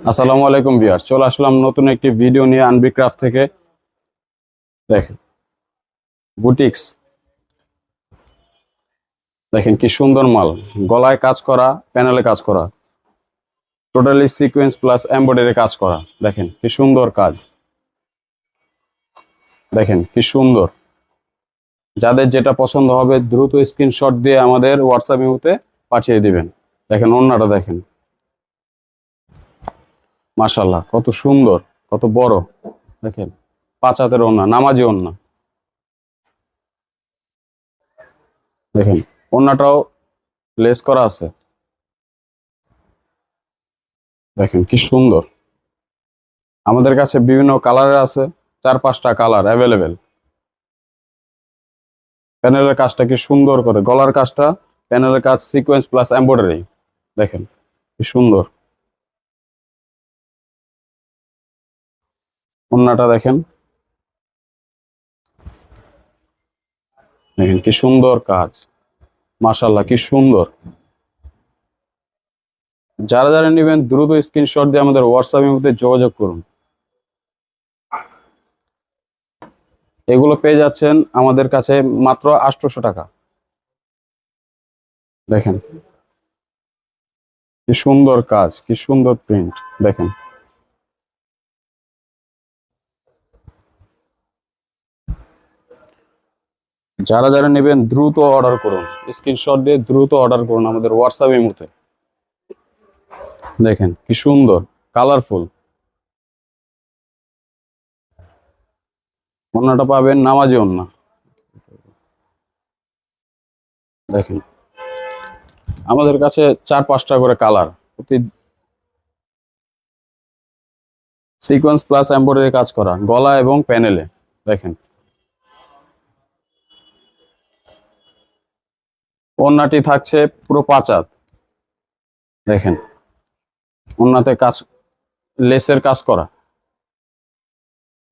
আসসালামু আলাইকুম ভিউয়ার্স, চলে আসলাম নতুন একটি ভিডিও নিয়ে আনবি ক্রাফট থেকে। দেখেন বুটিক্স, দেখেন কি সুন্দর মাল, গলায় কাজ করা, প্যানেলে কাজ করা, টোটালি সিকোয়েন্স প্লাস এমব্রয়ডারি কাজ করা। দেখেন কি সুন্দর কাজ, দেখেন কি সুন্দর। যাদের যেটা পছন্দ হবে দ্রুত স্ক্রিনশট দিয়ে আমাদের হোয়াটসঅ্যাপ ইমোতে পাঠিয়ে দিবেন। দেখেন ওড়নাটা দেখেন, মাশাআল্লাহ কত সুন্দর, কত বড়। দেখেন 5 হাতের ওড়না, নামাজি ওড়না। দেখেন ওড়নাটাও লেস করা আছে, দেখেন কি সুন্দর। আমাদের কাছে বিভিন্ন কালারের আছে, 4-5টা কালার অ্যাভেলেবেল। প্যানেলের কাজটা কি সুন্দর করে, গলার কাজটা, প্যানেলের কাজ সিকোয়েন্স প্লাস এমব্রয়ডারি। দেখেন কি সুন্দর। ওড়নাটা দেখেন, দেখেন কি সুন্দর কাজ, মাশাআল্লাহ কি সুন্দর। যারা যারা নেবেন দ্রুত স্ক্রিনশট দিয়ে আমাদের হোয়াটসঅ্যাপের মধ্যে যোগাযোগ করুন। এগুলো পেয়ে যাচ্ছেন আমাদের কাছে মাত্র 800 টাকা। দেখেন কি সুন্দর কাজ, কি সুন্দর প্রিন্ট। দেখেন যারা যারা নেবেন দ্রুত অর্ডার করুন, স্ক্রিনশট দিয়ে দ্রুত অর্ডার করুন আমাদের হোয়াটসঅ্যাপের মধ্যে। দেখেন কি সুন্দর, কালারফুল। ওড়নাটা পাবেন নামাজি ওড়না। দেখেন আমাদের কাছে 4-5টা করে কালার, প্রতি সিকোয়েন্স প্লাস এমব্রয়ডারি কাজ করা, গলা এবং প্যানেলে। দেখেন ওড়নাটি থাকছে পুরো 5 হাত। দেখেন ওড়নাতে কাজ, লেসের কাজ করা,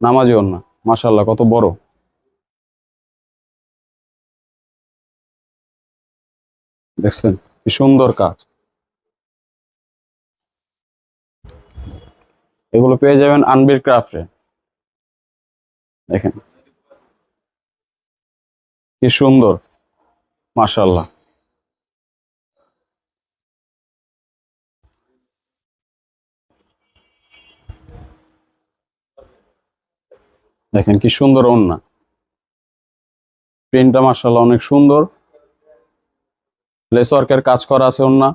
নামাজি ওড়না। মাশাআল্লাহ কত বড়। দেখছেন কি সুন্দর কাজ। এগুলো পেয়ে যাবেন আনবির ক্রাফটে। দেখেন কি সুন্দর, মাশাআল্লাহ। দেখেন কি সুন্দর ওড়না, প্রিন্টটা মাশাআল্লাহ অনেক সুন্দর। লেস ওয়ার্কের কাজ করা আছে ওড়না।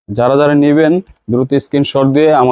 যারা যারা নেবেন দ্রুত স্ক্রিনশট দিয়ে আমাদের